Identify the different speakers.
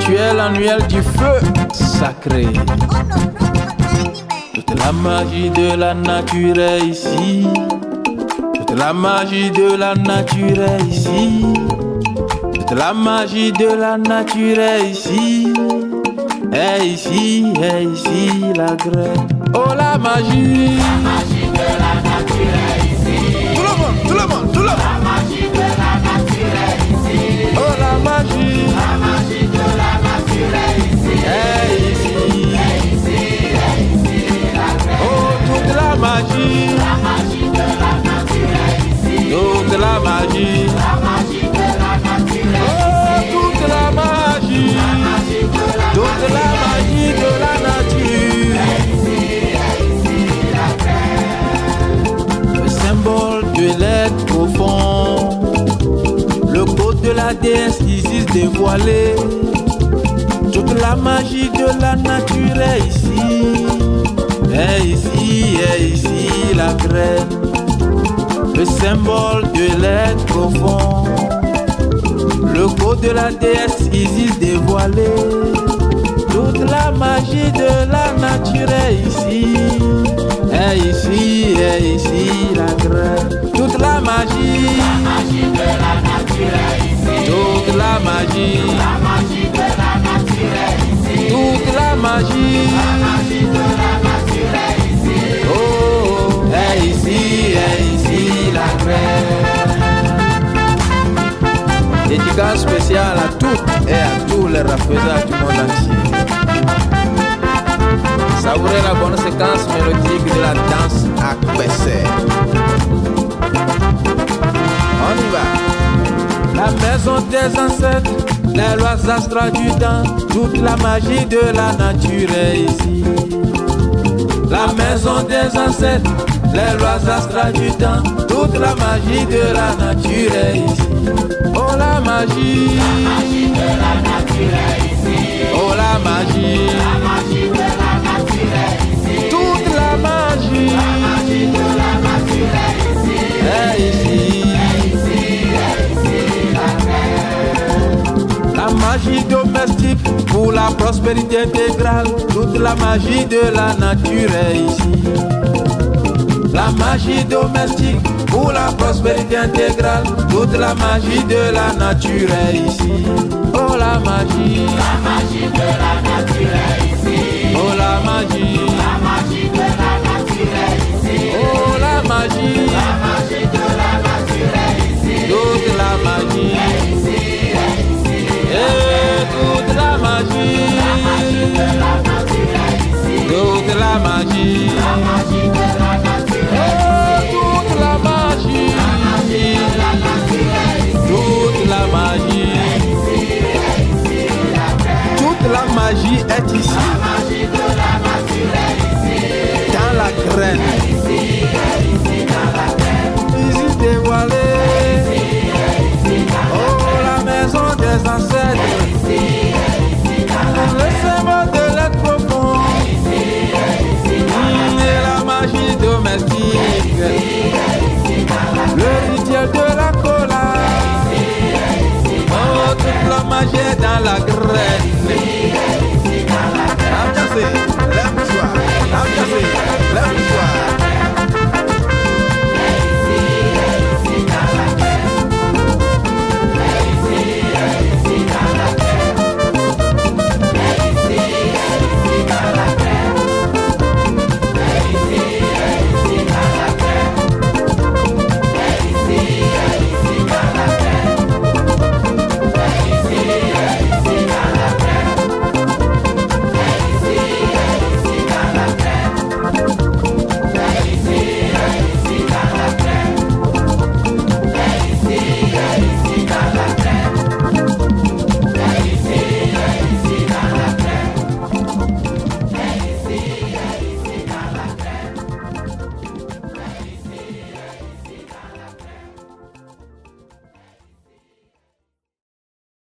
Speaker 1: rituel annuel du feu sacré. Toute la magie de la nature est ici. Toute la magie de la nature est ici. Toute la magie de la nature est ici. Est ici la graine. Oh la magie.
Speaker 2: La magie de la nature est ici.
Speaker 1: Tout le monde, tout le monde, tout le monde.
Speaker 2: La magie de la nature est ici.
Speaker 1: Oh la magie.
Speaker 2: La magie de la nature est ici.
Speaker 1: Est ici.
Speaker 2: Est ici la graine.
Speaker 1: Oh toute la magie.
Speaker 2: La magie de la nature est ici.
Speaker 1: Toute la magie.
Speaker 2: La magie de la nature est
Speaker 1: Oh toute la magie. Toute la magie de la nature. Le symbole de l'être profond. Le code de la déesse Isis dévoilé. Toute la magie de la nature est ici. Est ici la graine. Le symbole de l'être profond. Le code de la déesse Isis dévoilé. Toute la magie de la nature est ici. Est ici la graine. Toute la magie.
Speaker 2: La magie de la nature est ici.
Speaker 1: Toute la magie.
Speaker 2: La magie de la nature est ici.
Speaker 1: Toute la magie.
Speaker 2: La magie de la nature est ici.
Speaker 1: Oh, est ici la graine. Dédicace spéciale à toutes et à tous les rappeurs du monde entier. Savourez la bonne séquence mélodique de la danse à Kwese. On y va. La maison des ancêtres, les lois astrales du temps, toute la magie de la nature est ici. La maison des ancêtres, les lois astrales du temps, toute la magie de la nature est ici. Oh la magie.
Speaker 2: La magie de la nature est ici.
Speaker 1: Oh la magie.
Speaker 2: La magie de la nature est ici.
Speaker 1: Toute la magie.
Speaker 2: La magie de la nature est ici.
Speaker 1: Est ici. La magie domestique pour la prospérité intégrale. Toute la magie de la nature est ici. La magie domestique pour la prospérité intégrale. Toute la magie de la nature est ici. Oh la magie.
Speaker 2: La magie de la nature est ici.